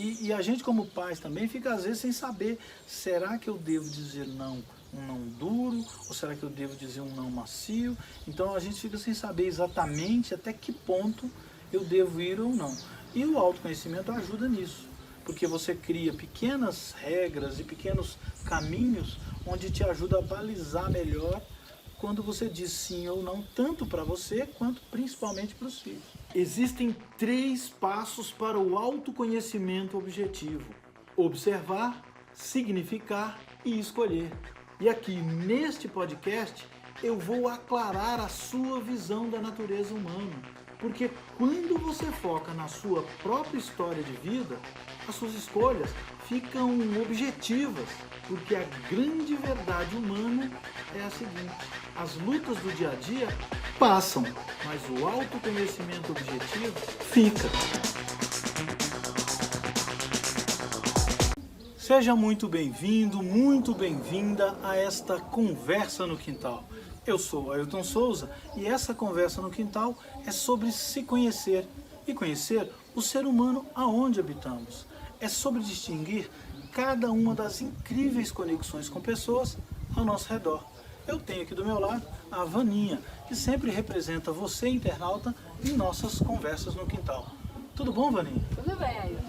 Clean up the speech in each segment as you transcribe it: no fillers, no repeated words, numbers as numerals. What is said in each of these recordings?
E a gente como pais também fica às vezes sem saber, será que eu devo dizer não, um não duro, ou será que eu devo dizer um não macio? Então a gente fica sem saber exatamente até que ponto eu devo ir ou não. E o autoconhecimento ajuda nisso, porque você cria pequenas regras e pequenos caminhos onde te ajuda a balizar melhor quando você diz sim ou não, tanto para você quanto principalmente para os filhos. Existem 3 passos para o autoconhecimento objetivo: observar, significar e escolher. E aqui neste podcast eu vou aclarar a sua visão da natureza humana, porque quando você foca na sua própria história de vida, as suas escolhas ficam objetivas, porque a grande verdade humana é a seguinte: as lutas do dia a dia passam, mas o autoconhecimento objetivo fica. Seja muito bem-vindo, muito bem-vinda a esta Conversa no Quintal. Eu sou Ailton Souza e essa Conversa no Quintal é sobre se conhecer e conhecer o ser humano aonde habitamos. É sobre distinguir cada uma das incríveis conexões com pessoas ao nosso redor. Eu tenho aqui do meu lado a Vaninha, que sempre representa você, internauta, em nossas Conversas no Quintal. Tudo bom, Vaninha? Tudo bem, Ailton.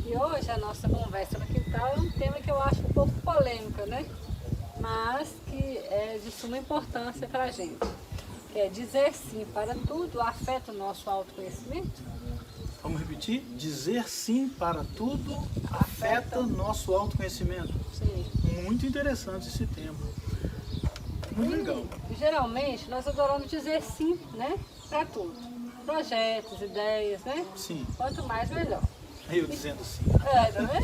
E hoje a nossa Conversa no Quintal é um tema que eu acho um pouco polêmico, né? Mas que é de suma importância para a gente. Que é dizer sim para tudo afeta o nosso autoconhecimento? Vamos repetir? Dizer sim para tudo afeta nosso autoconhecimento. Sim. Muito interessante esse tema. Muito legal. Geralmente nós adoramos dizer sim, né? Para tudo. Projetos, ideias, né? Sim. Quanto mais, melhor. Eu dizendo sim. É, não é?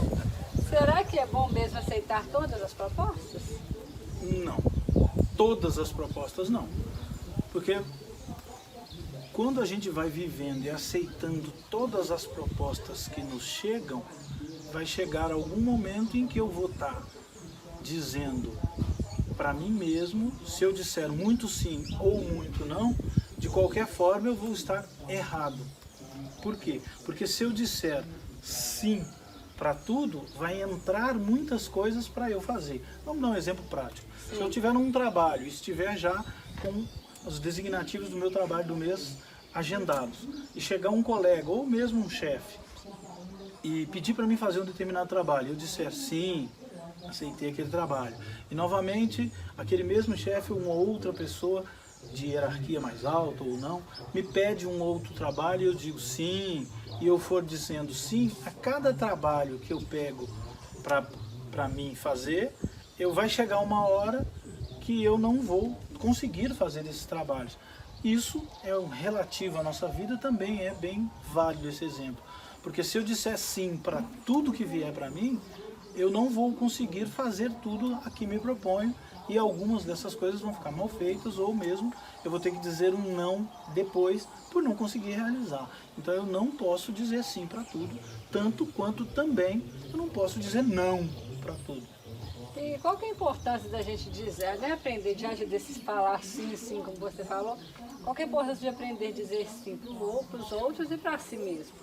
Será que é bom mesmo aceitar todas as propostas? Não. Todas as propostas não. Porque quando a gente vai vivendo e aceitando todas as propostas que nos chegam, vai chegar algum momento em que eu vou estar dizendo para mim mesmo, se eu disser muito sim ou muito não, de qualquer forma eu vou estar errado. Por quê? Porque se eu disser sim para tudo, vai entrar muitas coisas para eu fazer. Vamos dar um exemplo prático. Sim. Se eu estiver num trabalho e estiver já com os designativos do meu trabalho do mês agendados, e chegar um colega ou mesmo um chefe e pedir para mim fazer um determinado trabalho, e eu disser sim, aceitei aquele trabalho, e novamente aquele mesmo chefe ou uma outra pessoa de hierarquia mais alta ou não, me pede um outro trabalho e eu digo sim, e eu for dizendo sim a cada trabalho que eu pego para mim fazer, vai chegar uma hora que eu não vou conseguir fazer esses trabalhos. Isso é relativo à nossa vida, também é bem válido esse exemplo, porque se eu disser sim para tudo que vier para mim, eu não vou conseguir fazer tudo a que me proponho, e algumas dessas coisas vão ficar mal feitas, ou mesmo eu vou ter que dizer um não depois por não conseguir realizar. Então eu não posso dizer sim para tudo, tanto quanto também eu não posso dizer não para tudo. E qual que é a importância da gente dizer, né? Aprender diante desses falar sim, sim, como você falou, qual que é a importância de aprender a dizer sim para os outros e para si mesmo?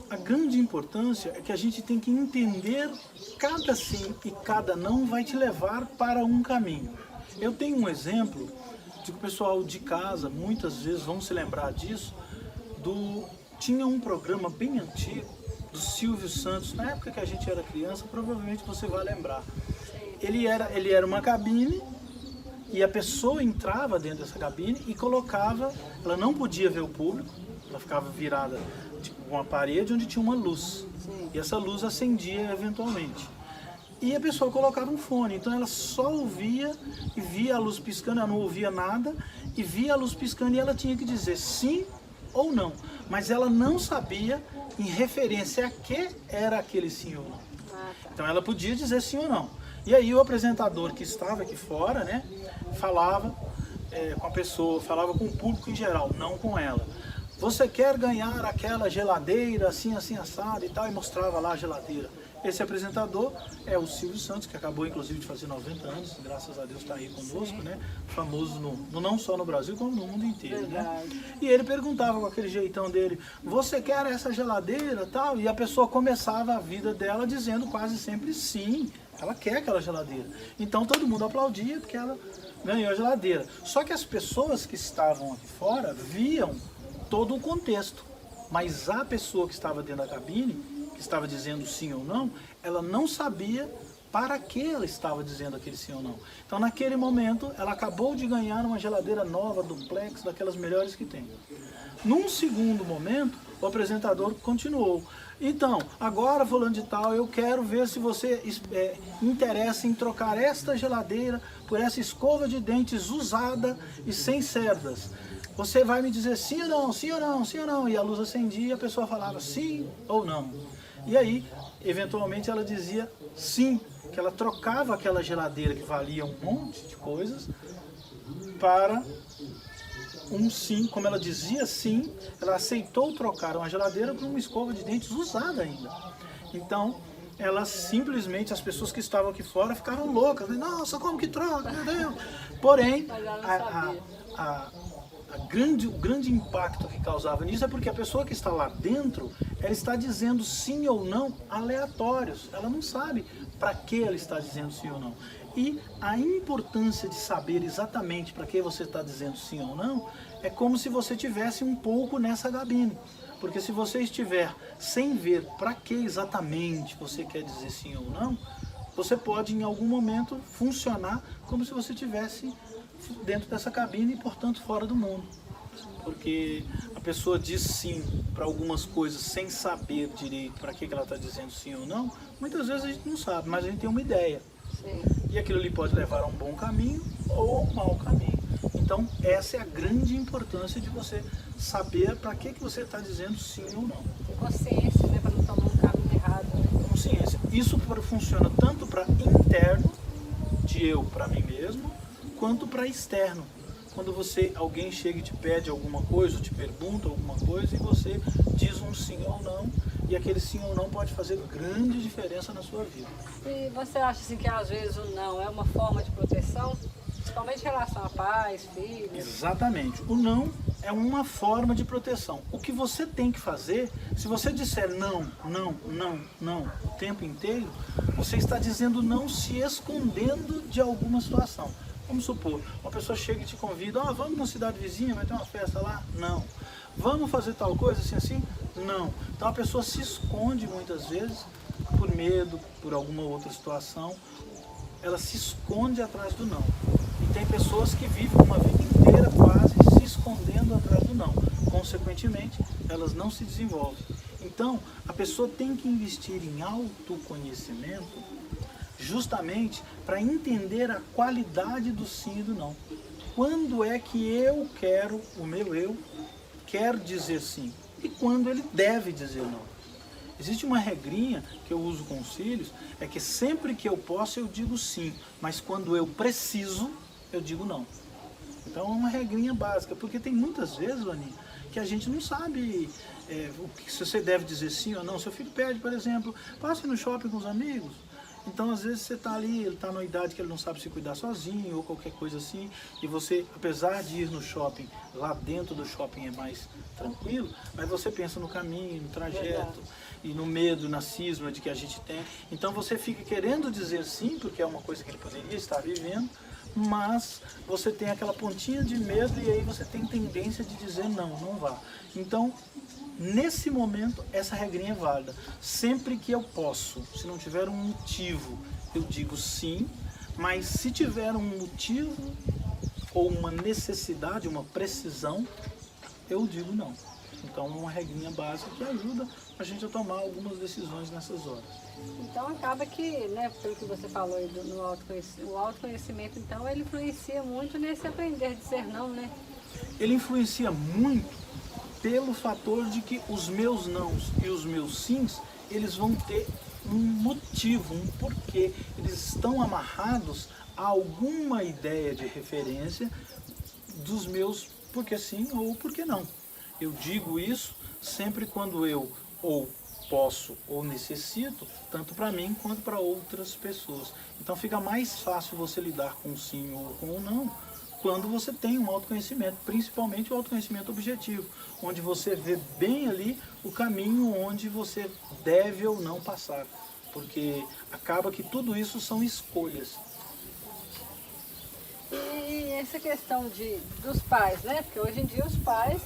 A grande importância é que a gente tem que entender cada sim e cada não vai te levar para um caminho. Eu tenho um exemplo de que o pessoal de casa muitas vezes vão se lembrar disso, tinha um programa bem antigo do Silvio Santos, na época que a gente era criança, provavelmente você vai lembrar. Ele era uma cabine e a pessoa entrava dentro dessa cabine e colocava, ela não podia ver o público, ela ficava virada de uma parede onde tinha uma luz. Sim. E essa luz acendia eventualmente. E a pessoa colocava um fone, então ela só ouvia e via a luz piscando, ela não ouvia nada, e via a luz piscando e ela tinha que dizer sim ou não. Mas ela não sabia em referência a que era aquele sim ou não. Então ela podia dizer sim ou não. E aí o apresentador que estava aqui fora, né, falava com a pessoa, falava com o público em geral, não com ela. você quer ganhar aquela geladeira assim, assim, assado e tal, e mostrava lá a geladeira. Esse apresentador é o Silvio Santos, que acabou inclusive de fazer 90 anos, graças a Deus está aí conosco, Sim. né? Famoso não só no Brasil, como no mundo inteiro, né? Verdade. E ele perguntava com aquele jeitão dele, você quer essa geladeira tal? E a pessoa começava a vida dela dizendo quase sempre sim, ela quer aquela geladeira. Então todo mundo aplaudia porque ela ganhou a geladeira. Só que as pessoas que estavam aqui fora viam todo o contexto, mas a pessoa que estava dentro da cabine, que estava dizendo sim ou não, ela não sabia para que ela estava dizendo aquele sim ou não. Então naquele momento ela acabou de ganhar uma geladeira nova, duplex, daquelas melhores que tem. Num segundo momento, o apresentador continuou. Então, agora falando de tal, eu quero ver se você interessa em trocar esta geladeira por essa escova de dentes usada e sem cerdas. Você vai me dizer sim ou não, sim ou não, sim ou não. E a luz acendia e a pessoa falava sim ou não. E aí, eventualmente, ela dizia sim, que ela trocava aquela geladeira que valia um monte de coisas para um sim. Como ela dizia sim, ela aceitou trocar uma geladeira por uma escova de dentes usada ainda. Então, ela simplesmente, as pessoas que estavam aqui fora ficaram loucas. Nossa, como que troca, meu Deus. Porém, Mas ela não sabia. o grande impacto que causava nisso é porque a pessoa que está lá dentro, ela está dizendo sim ou não aleatórios. Ela não sabe para que ela está dizendo sim ou não. E a importância de saber exatamente para que você está dizendo sim ou não é como se você tivesse um pouco nessa cabine. Porque se você estiver sem ver para que exatamente você quer dizer sim ou não, você pode em algum momento funcionar como se você tivesse dentro dessa cabine e, portanto, fora do mundo. Porque a pessoa diz sim para algumas coisas sem saber direito para que ela está dizendo sim ou não, muitas vezes a gente não sabe, mas a gente tem uma ideia. Sim. E aquilo ali pode levar a um bom caminho ou a um mau caminho. Então, essa é a grande importância de você saber para que você está dizendo sim ou não. Ter consciência, né, para não tomar um caminho errado, né? Consciência. Isso funciona tanto para interno, de eu para mim mesmo, quanto para externo. Quando alguém chega e te pede alguma coisa, ou te pergunta alguma coisa, e você diz um sim ou não, e aquele sim ou não pode fazer grande diferença na sua vida. E você acha assim que às vezes o não é uma forma de proteção? Principalmente em relação a pais, filhos? Exatamente. O não é uma forma de proteção. O que você tem que fazer, se você disser não, não, não, não o tempo inteiro, você está dizendo não se escondendo de alguma situação. Vamos supor, uma pessoa chega e te convida, vamos na cidade vizinha, vai ter uma festa lá? Não. Vamos fazer tal coisa assim, assim? Não. Então a pessoa se esconde muitas vezes por medo, por alguma outra situação. Ela se esconde atrás do não. E tem pessoas que vivem uma vida inteira quase se escondendo atrás do não. Consequentemente, elas não se desenvolvem. Então, a pessoa tem que investir em autoconhecimento justamente para entender a qualidade do sim e do não. Quando é que o meu eu quer dizer sim e quando ele deve dizer não. Existe uma regrinha que eu uso com os filhos, é que sempre que eu posso eu digo sim, mas quando eu preciso, eu digo não. Então é uma regrinha básica, porque tem muitas vezes, Aninha, que a gente não sabe se você deve dizer sim ou não. Seu filho pede, por exemplo, passe no shopping com os amigos. Então, às vezes, você está ali, ele está numa idade que ele não sabe se cuidar sozinho ou qualquer coisa assim, e você, apesar de ir no shopping, lá dentro do shopping é mais tranquilo, mas você pensa no caminho, no trajeto, e no medo, na cisma de que a gente tem. Então, você fica querendo dizer sim, porque é uma coisa que ele poderia estar vivendo, mas você tem aquela pontinha de medo e aí você tem tendência de dizer não, não vá. Então, nesse momento, essa regrinha é válida. Sempre que eu posso, se não tiver um motivo, eu digo sim, mas se tiver um motivo ou uma necessidade, uma precisão, eu digo não. Então, é uma regrinha básica que ajuda a gente a tomar algumas decisões nessas horas. Então acaba que, né, pelo que você falou aí no autoconhecimento, o autoconhecimento, então, ele influencia muito nesse aprender a dizer não, né? Ele influencia muito pelo fator de que os meus nãos e os meus sims, eles vão ter um motivo, um porquê. Eles estão amarrados a alguma ideia de referência dos meus porque sim ou porque não. Eu digo isso sempre quando eu ou posso ou necessito, tanto para mim quanto para outras pessoas. Então fica mais fácil você lidar com o sim ou com o não quando você tem um autoconhecimento, principalmente o autoconhecimento objetivo, onde você vê bem ali o caminho onde você deve ou não passar, porque acaba que tudo isso são escolhas. E essa questão dos pais, né? Porque hoje em dia os pais,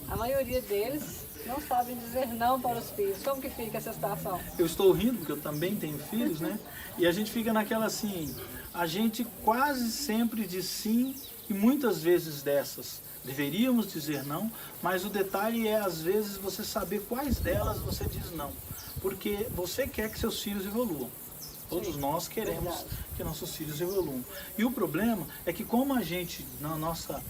a maioria deles não sabem dizer não para os filhos. Como que fica essa situação? Eu estou rindo porque eu também tenho filhos, né? E a gente fica naquela assim, a gente quase sempre diz sim e muitas vezes dessas deveríamos dizer não, mas o detalhe é às vezes você saber quais delas você diz não, porque você quer que seus filhos evoluam. Todos nós queremos que nossos filhos evoluam. E o problema é que como a gente, na nossa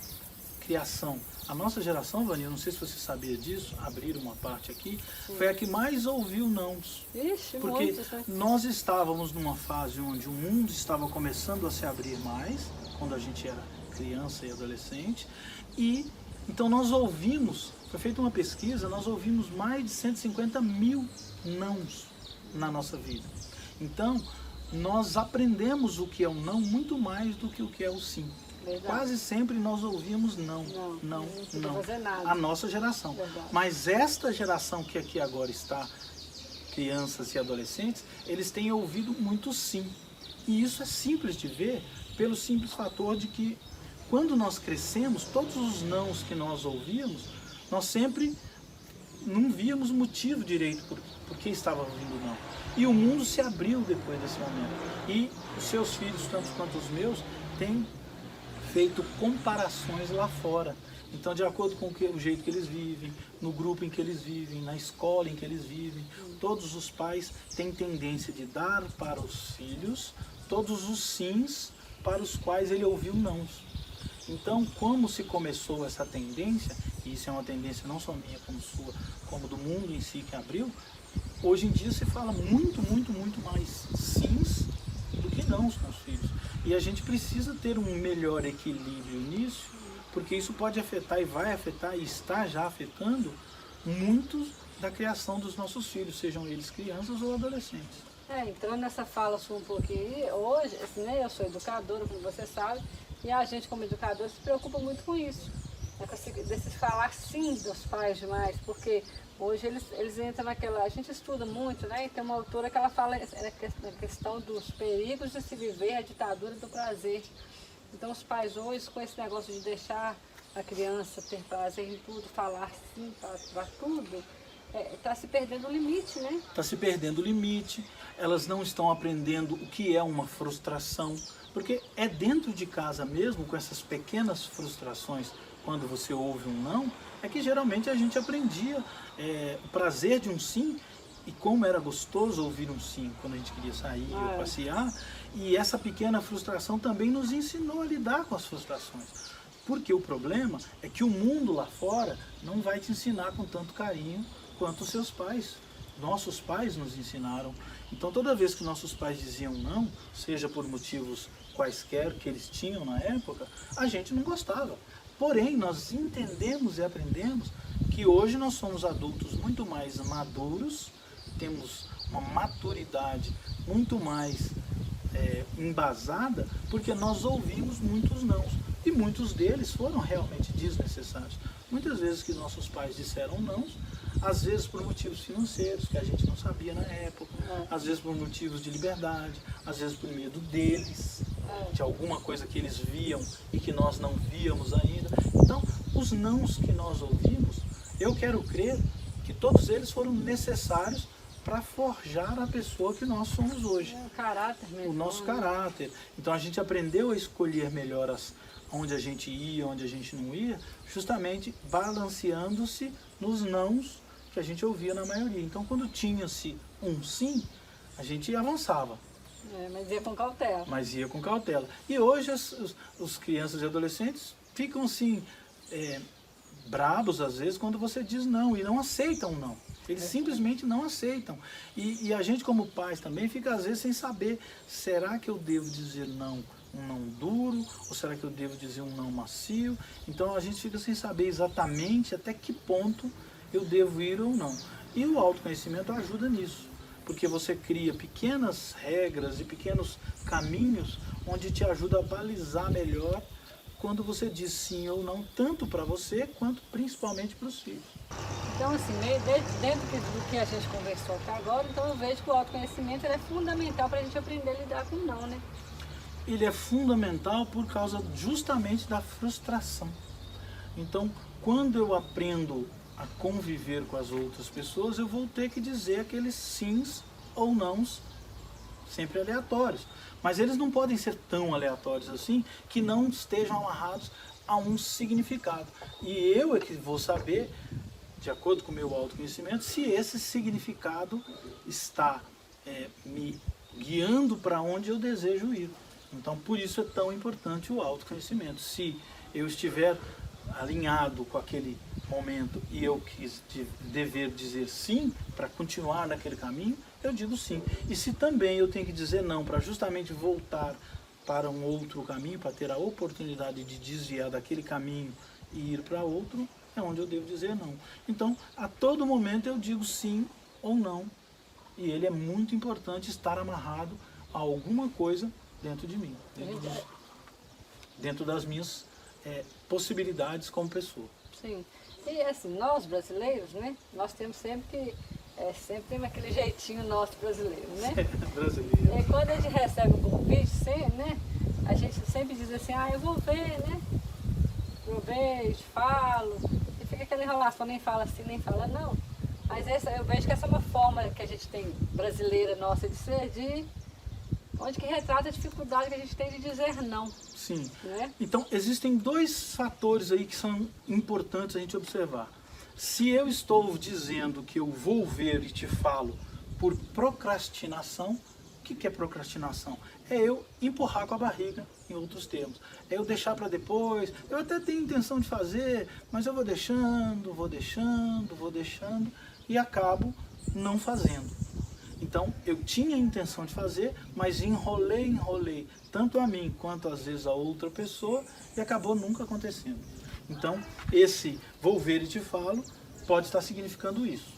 criação, a nossa geração, Vani, eu não sei se você sabia disso, abrir uma parte aqui, foi a que mais ouviu nãos. Ixi, porque muitos, né? nós estávamos numa fase onde o mundo estava começando a se abrir mais, quando a gente era criança e adolescente, e então nós ouvimos, foi feita uma pesquisa, nós ouvimos mais de 150 mil nãos na nossa vida. Então, nós aprendemos o que é o não muito mais do que o que é o sim. Verdade. Quase sempre nós ouvimos não. Não fazer nada. A nossa geração. Verdade. Mas esta geração que aqui agora está, crianças e adolescentes, eles têm ouvido muito sim. E isso é simples de ver pelo simples fator de que quando nós crescemos, todos os nãos que nós ouvíamos, nós sempre não víamos motivo direito por que estava ouvindo não. E o mundo se abriu depois desse momento. E os seus filhos, tanto quanto os meus, têm feito comparações lá fora. Então, de acordo com o jeito que eles vivem, no grupo em que eles vivem, na escola em que eles vivem, todos os pais têm tendência de dar para os filhos todos os sims para os quais ele ouviu nãos. Então, como se começou essa tendência, e isso é uma tendência não só minha como sua, como do mundo em si que abriu, hoje em dia se fala muito mais sims do que nãos com os filhos. E a gente precisa ter um melhor equilíbrio nisso, porque isso pode afetar e vai afetar e está já afetando muitos da criação dos nossos filhos, sejam eles crianças ou adolescentes. Entrando nessa fala sua um pouquinho, hoje, assim, né, eu sou educadora, como você sabe, e a gente como educador se preocupa muito com isso, né, desses falar sim dos pais demais, porque hoje eles entram naquela, a gente estuda muito, né, e tem uma autora que ela fala na questão dos perigos de se viver a ditadura do prazer. Então os pais hoje, com esse negócio de deixar a criança ter prazer em tudo, falar sim para tudo, está se perdendo o limite, né? Está se perdendo o limite, elas não estão aprendendo o que é uma frustração, porque é dentro de casa mesmo, com essas pequenas frustrações, quando você ouve um não, é que geralmente a gente aprendia o prazer de um sim, e como era gostoso ouvir um sim quando a gente queria sair ou passear, e essa pequena frustração também nos ensinou a lidar com as frustrações. Porque o problema é que o mundo lá fora não vai te ensinar com tanto carinho quanto os seus pais. Nossos pais nos ensinaram. Então toda vez que nossos pais diziam não, seja por motivos quaisquer que eles tinham na época, a gente não gostava. Porém, nós entendemos e aprendemos que hoje nós somos adultos muito mais maduros, temos uma maturidade muito mais embasada, porque nós ouvimos muitos nãos. E muitos deles foram realmente desnecessários. Muitas vezes que nossos pais disseram não, às vezes por motivos financeiros, que a gente não sabia na época, às vezes por motivos de liberdade, às vezes por medo deles, de alguma coisa que eles viam e que nós não víamos ainda. Então, os nãos que nós ouvimos, eu quero crer que todos eles foram necessários para forjar a pessoa que nós somos hoje. O caráter mesmo. O nosso caráter. Então a gente aprendeu a escolher melhor onde a gente ia, onde a gente não ia, justamente balanceando-se nos nãos que a gente ouvia na maioria. Então quando tinha-se um sim, a gente avançava. Mas ia com cautela. Mas ia com cautela. E hoje os crianças e adolescentes ficam assim, brabos às vezes quando você diz não e não aceitam não. Eles simplesmente não aceitam. E a gente como pais também fica às vezes sem saber, será que eu devo dizer não um não duro? Ou será que eu devo dizer um não macio? Então a gente fica sem saber exatamente até que ponto eu devo ir ou não. E o autoconhecimento ajuda nisso, porque você cria pequenas regras e pequenos caminhos onde te ajuda a balizar melhor quando você diz sim ou não, tanto para você quanto principalmente para os filhos. Então, assim, dentro do que a gente conversou até agora, então eu vejo que o autoconhecimento ele é fundamental para a gente aprender a lidar com o não, né? Ele é fundamental por causa justamente da frustração. Então, quando eu aprendo a conviver com as outras pessoas, eu vou ter que dizer aqueles sims ou nãos sempre aleatórios. Mas eles não podem ser tão aleatórios assim que não estejam amarrados a um significado. E eu é que vou saber, de acordo com o meu autoconhecimento, se esse significado está me guiando para onde eu desejo ir. Então, por isso é tão importante o autoconhecimento. Se eu estiver alinhado com aquele momento e eu dever dizer sim para continuar naquele caminho, eu digo sim. E se também eu tenho que dizer não para justamente voltar para um outro caminho, para ter a oportunidade de desviar daquele caminho e ir para outro, é onde eu devo dizer não. Então, a todo momento eu digo sim ou não. E ele é muito importante estar amarrado a alguma coisa dentro de mim, dentro das minhas possibilidades como pessoa. Sim. E assim, nós brasileiros, né? Nós temos sempre temos aquele jeitinho nosso brasileiro, né? Brasileiro. E quando a gente recebe um convite, né? A gente sempre diz assim, eu vou ver, né? Vou ver, eu te falo. E fica aquela enrolação, nem fala sim, nem fala não. Mas eu vejo que essa é uma forma que a gente tem brasileira nossa de ser, onde que retrata a dificuldade que a gente tem de dizer não. Sim. Né? Então, existem dois fatores aí que são importantes a gente observar. Se eu estou dizendo que eu vou ver e te falo por procrastinação, o que é procrastinação? É eu empurrar com a barriga, em outros termos. É eu deixar para depois. Eu até tenho intenção de fazer, mas eu vou deixando e acabo não fazendo. Então, eu tinha a intenção de fazer, mas enrolei, tanto a mim quanto às vezes a outra pessoa, e acabou nunca acontecendo. Então, esse vou ver e te falo pode estar significando isso.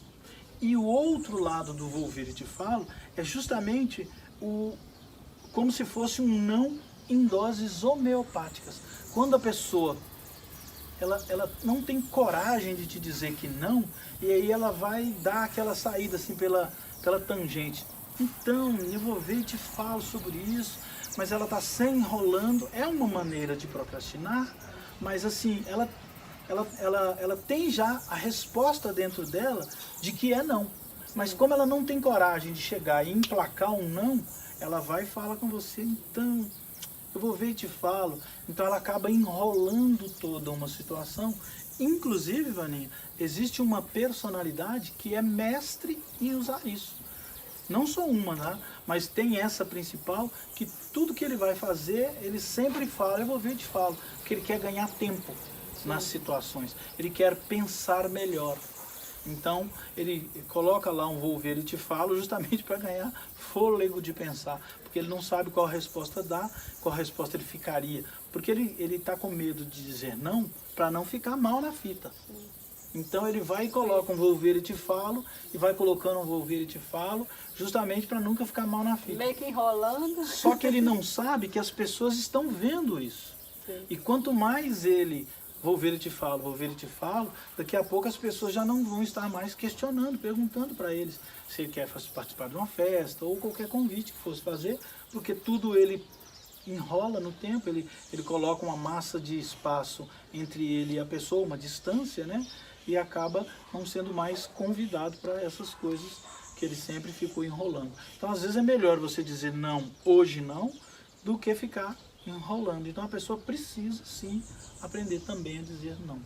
E o outro lado do vou ver e te falo é justamente como se fosse um não em doses homeopáticas. Quando a pessoa ela não tem coragem de te dizer que não, e aí ela vai dar aquela saída assim pela tangente. Então, eu vou ver e te falo sobre isso, mas ela está se enrolando. É uma maneira de procrastinar, mas assim, ela tem já a resposta dentro dela de que é não. Mas como ela não tem coragem de chegar e emplacar um não, ela vai e fala com você, então, eu vou ver e te falo. Então ela acaba enrolando toda uma situação. Inclusive, Vaninha, existe uma personalidade que é mestre em usar isso. Não só uma, né? Mas tem essa principal, que tudo que ele vai fazer, ele sempre fala, eu vou ver e te falo, porque ele quer ganhar tempo nas situações, ele quer pensar melhor. Então, ele coloca lá um vou ver e te falo justamente para ganhar fôlego de pensar, porque ele não sabe qual resposta dá, qual resposta ele ficaria, porque ele está com medo de dizer não, para não ficar mal na fita. Então ele vai e coloca um vou ver e te falo, e vai colocando um vou ver e te falo, justamente para nunca ficar mal na fita. Meio que enrolando. Só que ele não sabe que as pessoas estão vendo isso. Sim. E quanto mais ele vou ver e te falo, daqui a pouco as pessoas já não vão estar mais questionando, perguntando para eles se ele quer participar de uma festa ou qualquer convite que fosse fazer, porque tudo ele enrola no tempo, ele coloca uma massa de espaço entre ele e a pessoa, uma distância, né? E acaba não sendo mais convidado para essas coisas que ele sempre ficou enrolando. Então, às vezes é melhor você dizer não, hoje não, do que ficar enrolando. Então, a pessoa precisa, sim, aprender também a dizer não.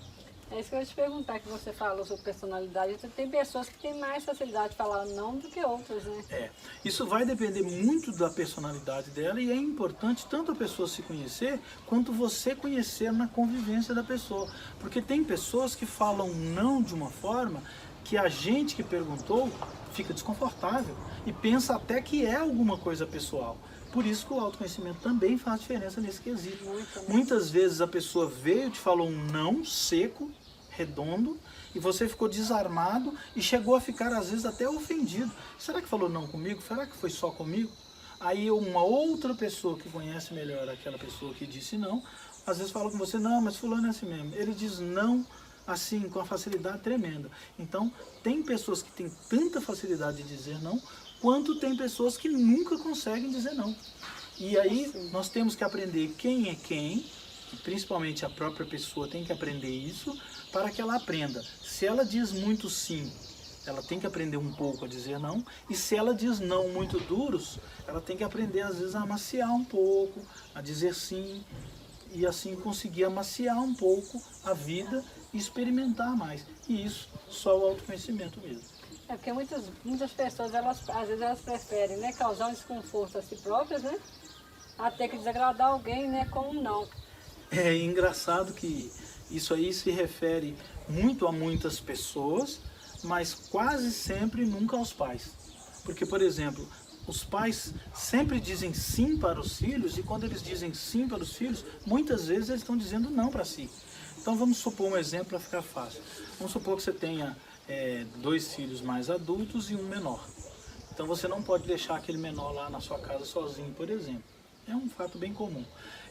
É isso que eu ia te perguntar, que você falou sobre personalidade. Tem pessoas que têm mais facilidade de falar não do que outras, né? Isso vai depender muito da personalidade dela, e é importante tanto a pessoa se conhecer, quanto você conhecer na convivência da pessoa. Porque tem pessoas que falam não de uma forma que a gente que perguntou fica desconfortável e pensa até que é alguma coisa pessoal. Por isso que o autoconhecimento também faz diferença nesse quesito. Muito, né? Muitas vezes a pessoa veio e te falou um não seco, redondo, e você ficou desarmado e chegou a ficar às vezes até ofendido. Será que falou não comigo? Será que foi só comigo? Aí uma outra pessoa que conhece melhor aquela pessoa que disse não, às vezes fala com você, não, mas fulano é assim mesmo. Ele diz não assim, com a facilidade tremenda. Então, tem pessoas que têm tanta facilidade de dizer não, quanto tem pessoas que nunca conseguem dizer não. E aí, nós temos que aprender quem é quem, e principalmente a própria pessoa tem que aprender isso, para que ela aprenda. Se ela diz muito sim, ela tem que aprender um pouco a dizer não, e se ela diz não muito duros, ela tem que aprender às vezes a amaciar um pouco, a dizer sim, e assim conseguir amaciar um pouco a vida e experimentar mais. E isso só o autoconhecimento mesmo. É porque muitas pessoas, às vezes elas preferem, né, causar um desconforto a si próprias, né, até que desagradar alguém, né, com um não. É engraçado que isso aí se refere muito a muitas pessoas, mas quase sempre nunca aos pais. Porque, por exemplo, os pais sempre dizem sim para os filhos, e quando eles dizem sim para os filhos, muitas vezes eles estão dizendo não para si. Então vamos supor um exemplo para ficar fácil. Vamos supor que você tenha 2 filhos mais adultos e um menor. Então você não pode deixar aquele menor lá na sua casa sozinho, por exemplo. É um fato bem comum.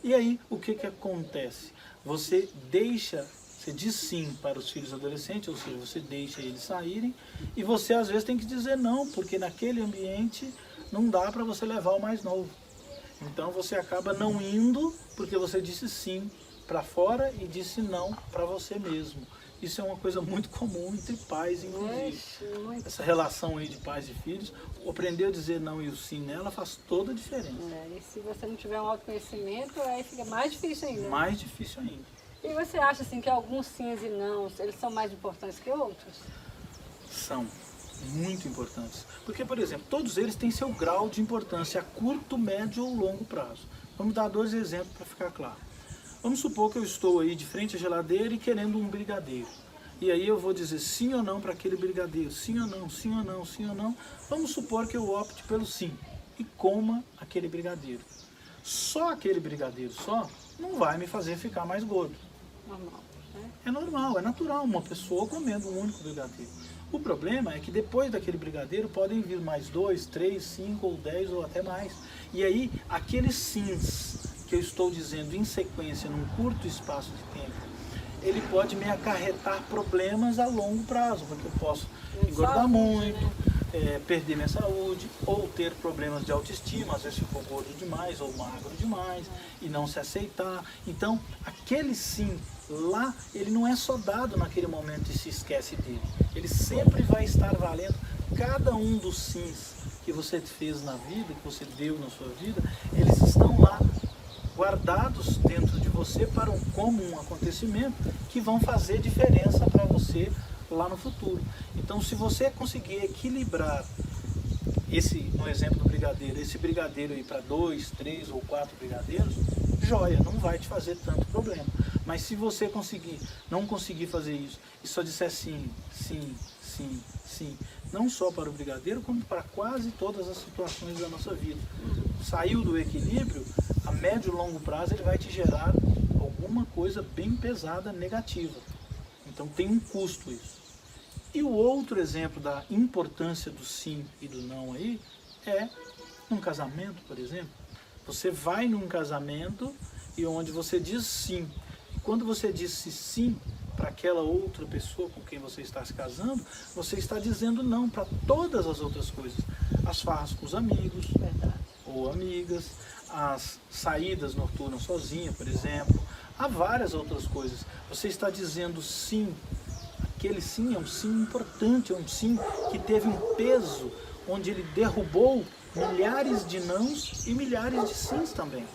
E aí, o que acontece? Você diz sim para os filhos adolescentes, ou seja, você deixa eles saírem, e você às vezes tem que dizer não, porque naquele ambiente não dá para você levar o mais novo. Então você acaba não indo, porque você disse sim para fora e disse não para você mesmo. Isso é uma coisa muito comum entre pais, inclusive. Essa relação aí de pais e filhos, aprender a dizer não e o sim nela faz toda a diferença. E se você não tiver um autoconhecimento, aí fica mais difícil ainda. Mais difícil ainda. E você acha assim que alguns sims e nãos, eles são mais importantes que outros? São muito importantes. Porque, por exemplo, todos eles têm seu grau de importância a curto, médio ou longo prazo. Vamos dar 2 exemplos para ficar claro. Vamos supor que eu estou aí de frente à geladeira e querendo um brigadeiro. E aí eu vou dizer sim ou não para aquele brigadeiro, sim ou não, sim ou não, sim ou não. Vamos supor que eu opte pelo sim e coma aquele brigadeiro. Só aquele brigadeiro só não vai me fazer ficar mais gordo. Normal, né? É normal, é natural uma pessoa comendo um único brigadeiro. O problema é que depois daquele brigadeiro podem vir mais 2, 3, 5 ou 10 ou até mais. E aí aqueles sims que eu estou dizendo em sequência num curto espaço de tempo, ele pode me acarretar problemas a longo prazo, porque eu posso engordar muito, perder minha saúde, ou ter problemas de autoestima, às vezes se for gordo demais ou magro demais, e não se aceitar. Então, aquele sim lá, ele não é só dado naquele momento e se esquece dele. Ele sempre vai estar valendo. Cada um dos sims que você fez na vida, que você deu na sua vida, eles estão lá guardados dentro de você para como um acontecimento que vão fazer diferença para você lá no futuro. Então, se você conseguir equilibrar no exemplo do brigadeiro, esse brigadeiro aí para 2, 3 ou 4 brigadeiros, joia, não vai te fazer tanto problema. Mas se você não conseguir fazer isso e só disser sim, sim, sim, sim, não só para o brigadeiro, como para quase todas as situações da nossa vida, saiu do equilíbrio, a médio e longo prazo ele vai te gerar alguma coisa bem pesada, negativa. Então tem um custo isso. E o outro exemplo da importância do sim e do não aí é num casamento, por exemplo. Você vai num casamento e onde você diz sim. E quando você disse sim para aquela outra pessoa com quem você está se casando, você está dizendo não para todas as outras coisas. As farras com os amigos ou amigas, as saídas noturnas sozinha, por exemplo. Há várias outras coisas. Você está dizendo sim. Aquele sim é um sim importante, é um sim que teve um peso, onde ele derrubou milhares de nãos e milhares de sims também.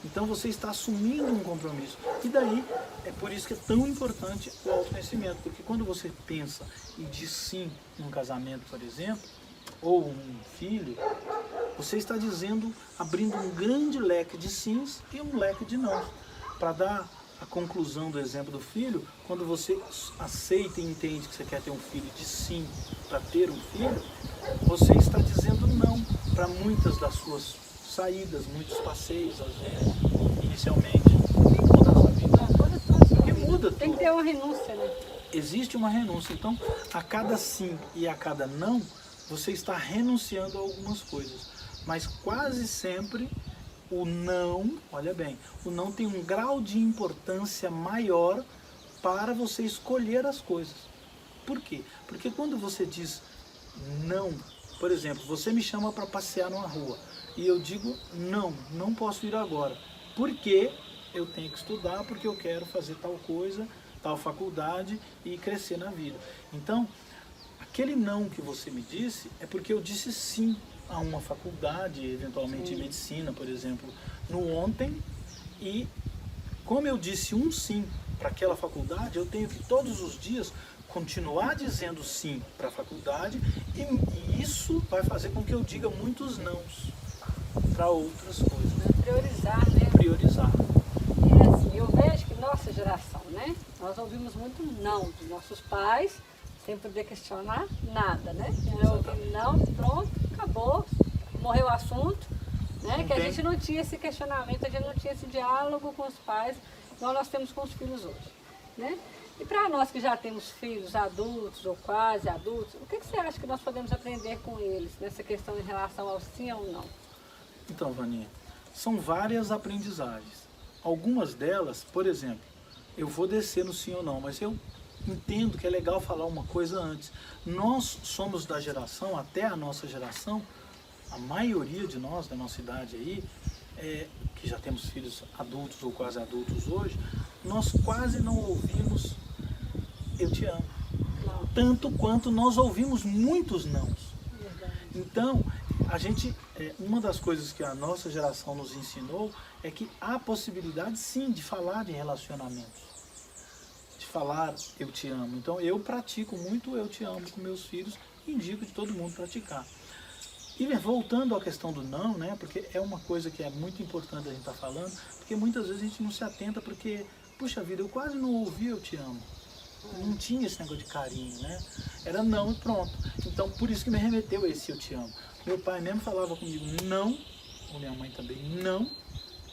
Então você está assumindo um compromisso. E daí, é por isso que é tão importante o autoconhecimento, porque quando você pensa e diz sim num casamento, por exemplo, ou um filho, você está dizendo, abrindo um grande leque de sims e um leque de nãos. Para dar a conclusão do exemplo do filho, quando você aceita e entende que você quer ter um filho de sim para ter um filho, você está dizendo não para muitas das suas saídas, muitos passeios, às vezes, inicialmente. Tem que mudar a sua vida. Muda tudo. E muda Tem que tudo. ter uma renúncia, né? Existe uma renúncia. Então, a cada sim e a cada não, você está renunciando a algumas coisas. Mas quase sempre o não, olha bem, o não tem um grau de importância maior para você escolher as coisas. Por quê? Porque quando você diz não, por exemplo, você me chama para passear numa rua e eu digo não, não posso ir agora. Porque eu tenho que estudar, porque eu quero fazer tal coisa, tal faculdade e crescer na vida. Então, aquele não que você me disse é porque eu disse sim a uma faculdade, eventualmente medicina, por exemplo, no ontem, e como eu disse um sim para aquela faculdade, eu tenho que todos os dias continuar dizendo sim para a faculdade e isso vai fazer com que eu diga muitos nãos para outras coisas. Priorizar, né? Priorizar. E assim, eu vejo que nossa geração, né? Nós ouvimos muito não dos nossos pais, sem poder questionar nada, né? Eu ouvi não, pronto, acabou, morreu o assunto, né? Que a gente não tinha esse questionamento, a gente não tinha esse diálogo com os pais, igual nós temos com os filhos hoje, né? E para nós que já temos filhos adultos ou quase adultos, o que você acha que nós podemos aprender com eles nessa questão em relação ao sim ou não? Então, Vaninha, são várias aprendizagens. Algumas delas, por exemplo, eu vou descer no sim ou não, mas eu entendo que é legal falar uma coisa antes. Nós somos da geração, até a nossa geração, a maioria de nós, da nossa idade aí, que já temos filhos adultos ou quase adultos hoje, nós quase não ouvimos eu te amo. Não. Tanto quanto nós ouvimos muitos nãos. Verdade. Então, a gente, uma das coisas que a nossa geração nos ensinou é que há possibilidade sim de falar de relacionamentos, de falar eu te amo. Então eu pratico muito eu te amo com meus filhos e indico de todo mundo praticar. E voltando à questão do não, né, porque é uma coisa que é muito importante a gente estar falando, porque muitas vezes a gente não se atenta porque, puxa vida, eu quase não ouvi eu te amo. Não tinha esse negócio de carinho, né? Era não e pronto. Então, por isso que me remeteu a esse eu te amo. Meu pai mesmo falava comigo não, ou minha mãe também não,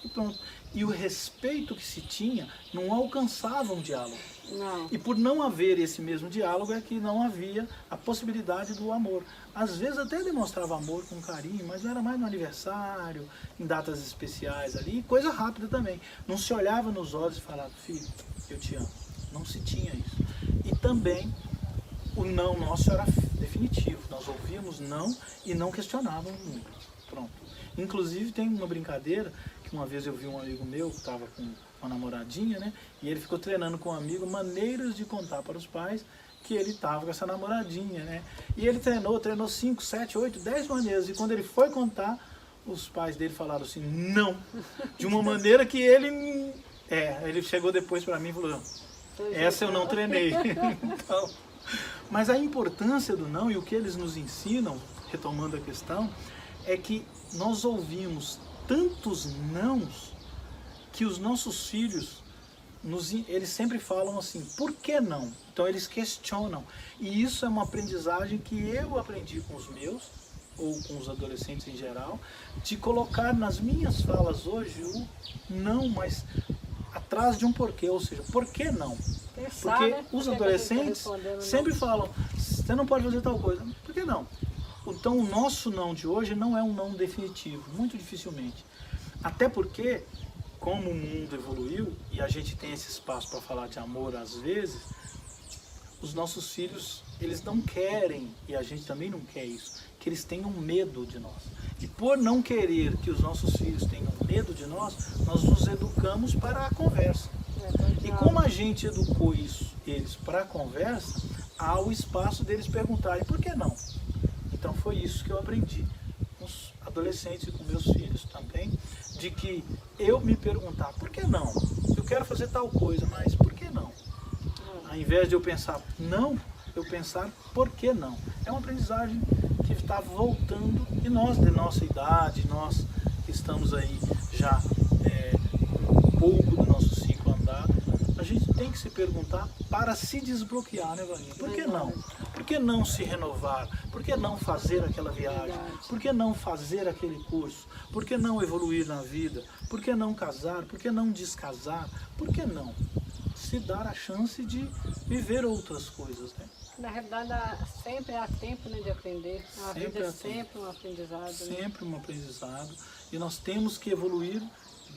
e pronto. E o respeito que se tinha não alcançava um diálogo. Não. E por não haver esse mesmo diálogo é que não havia a possibilidade do amor. Às vezes até demonstrava amor com carinho, mas era mais no aniversário, em datas especiais ali, coisa rápida também. Não se olhava nos olhos e falava, filho, eu te amo. Não se tinha isso. E também o não nosso era definitivo. Nós ouvíamos não e não questionávamos muito. Pronto. Inclusive tem uma brincadeira que uma vez eu vi um amigo meu que estava com uma namoradinha, né? E ele ficou treinando com um amigo maneiras de contar para os pais que ele estava com essa namoradinha, né? E ele treinou 5, 7, 8, 10 maneiras. E quando ele foi contar, os pais dele falaram assim, não. De uma maneira que ele... ele chegou depois para mim e falou, essa eu não treinei. Então, mas a importância do não e o que eles nos ensinam, retomando a questão, é que nós ouvimos tantos nãos que os nossos filhos, eles sempre falam assim, por que não? Então eles questionam. E isso é uma aprendizagem que eu aprendi com os meus, ou com os adolescentes em geral, de colocar nas minhas falas hoje o não, mas atrás de um porquê, ou seja, por que não? Pensar, Porque né? os Por que adolescentes que a gente tá respondendo sempre não? falam, você não pode fazer tal coisa, por que não? Então o nosso não de hoje não é um não definitivo, muito dificilmente. Até porque, como o mundo evoluiu e a gente tem esse espaço para falar de amor às vezes, os nossos filhos, eles não querem, e a gente também não quer isso, que eles tenham medo de nós. E por não querer que os nossos filhos tenham medo de nós, nós os educamos para a conversa. E como a gente educou eles para a conversa, há o espaço deles perguntarem por que não. Então foi isso que eu aprendi com os adolescentes e com meus filhos também, de que eu me perguntar por que não? Eu quero fazer tal coisa, mas por que não? Ao invés de eu pensar não, eu pensar por que não. É uma aprendizagem que está voltando e nós, de nossa idade, nós que estamos aí já um pouco do nosso ciclo andado, a gente tem que se perguntar para se desbloquear, né, Vaninha? Por que não? Por que não se renovar? Por que não fazer aquela viagem? Verdade. Por que não fazer aquele curso? Por que não evoluir na vida? Por que não casar? Por que não descasar? Por que não se dar a chance de viver outras coisas, né? Na realidade, sempre há tempo, né, de aprender. A Sempre vida é há tempo. sempre um aprendizado. Né? Sempre um aprendizado. E nós temos que evoluir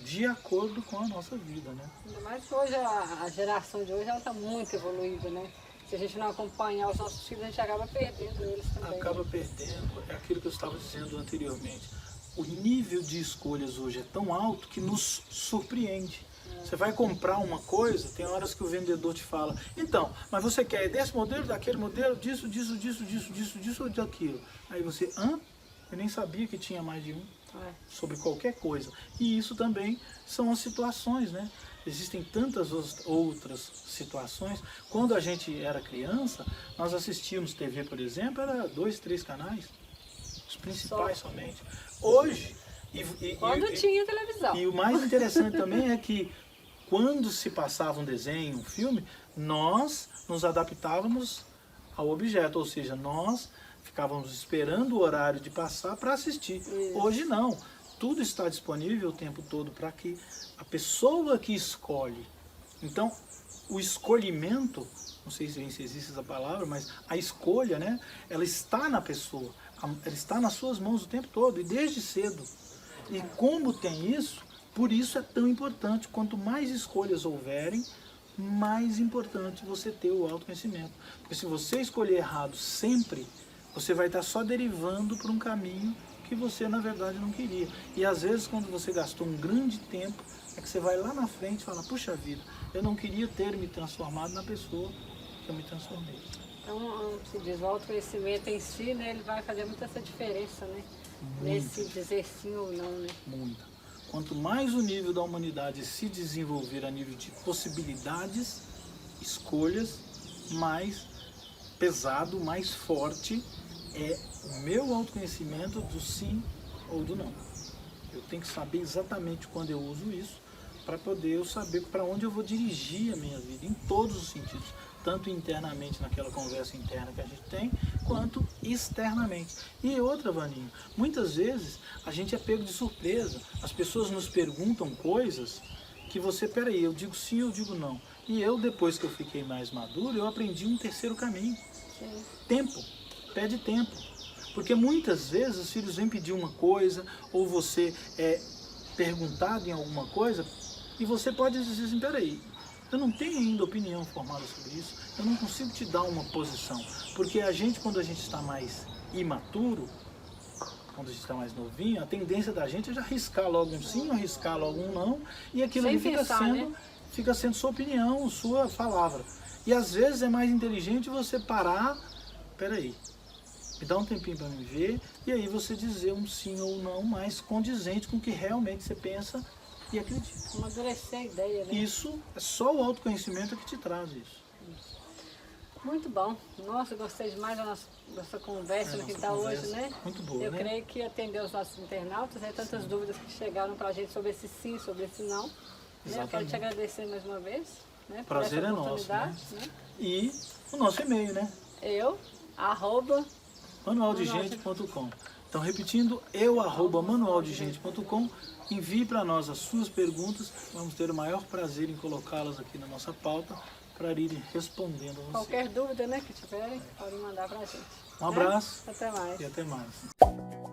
de acordo com a nossa vida, né? Ainda mais que hoje a geração de hoje está muito evoluída, né? Se a gente não acompanhar os nossos filhos, a gente acaba perdendo eles também. Acaba perdendo, é aquilo que eu estava dizendo anteriormente. O nível de escolhas hoje é tão alto que nos surpreende. Você vai comprar uma coisa, tem horas que o vendedor te fala, então, mas você quer desse modelo, daquele modelo, disso ou daquilo. Aí você, eu nem sabia que tinha mais de um, sobre qualquer coisa. E isso também são as situações, né? Existem tantas outras situações. Quando a gente era criança, nós assistíamos TV, por exemplo, era 2, 3 canais, os principais somente. Hoje... Quando tinha televisão. E o mais interessante também é que quando se passava um desenho, um filme, nós nos adaptávamos ao objeto, ou seja, nós ficávamos esperando o horário de passar para assistir. Isso. Hoje não, tudo está disponível o tempo todo para que a pessoa que escolhe. Então, o escolhimento, não sei se existe essa palavra, mas a escolha, né, ela está na pessoa, ela está nas suas mãos o tempo todo e desde cedo. E como tem isso, por isso é tão importante. Quanto mais escolhas houverem, mais importante você ter o autoconhecimento. Porque se você escolher errado sempre, você vai estar só derivando para um caminho que você na verdade não queria. E às vezes quando você gastou um grande tempo, é que você vai lá na frente e fala, puxa vida, eu não queria ter me transformado na pessoa que eu me transformei. Então, se diz, o autoconhecimento em si, né, ele vai fazer muita essa diferença, né? Nesse dizer sim ou não, né? Muita. Quanto mais o nível da humanidade se desenvolver a nível de possibilidades, escolhas, mais pesado, mais forte é o meu autoconhecimento do sim ou do não. Eu tenho que saber exatamente quando eu uso isso para poder eu saber para onde eu vou dirigir a minha vida, em todos os sentidos. Tanto internamente naquela conversa interna que a gente tem, quanto externamente. E outra, Vaninho, muitas vezes a gente é pego de surpresa. As pessoas nos perguntam coisas que você, peraí, eu digo sim, eu digo não. E eu, depois que eu fiquei mais maduro, eu aprendi um terceiro caminho. Sim. Tempo. Pede tempo. Porque muitas vezes os filhos vêm pedir uma coisa, ou você é perguntado em alguma coisa, e você pode dizer assim, peraí, eu não tenho ainda opinião formada sobre isso, eu não consigo te dar uma posição. Porque a gente, quando a gente está mais imaturo, quando a gente está mais novinho, a tendência da gente é já arriscar logo um sim, arriscar logo um não, e aquilo ali fica sendo sua opinião, sua palavra. E às vezes é mais inteligente você parar, peraí, me dá um tempinho para me ver, e aí você dizer um sim ou não mais condizente com o que realmente você pensa e acredita. Amadurecer a ideia, né? Isso é só o autoconhecimento que te traz isso. Muito bom. Nossa, gostei demais da nossa conversa no quintal hoje, né? Muito boa, Eu né? creio que atendeu os nossos internautas, né? Tantas dúvidas que chegaram para a gente sobre esse sim, sobre esse não. Né? Eu quero te agradecer mais uma vez. Né? Prazer é nosso, né? E o nosso e-mail, né? manualdegente.com. Então, repetindo, manualdegente.com. Envie para nós as suas perguntas. Vamos ter o maior prazer em colocá-las aqui na nossa pauta para ir respondendo a você. Qualquer dúvida, né, que tiverem, podem mandar para a gente. Um abraço, Até mais. e até mais.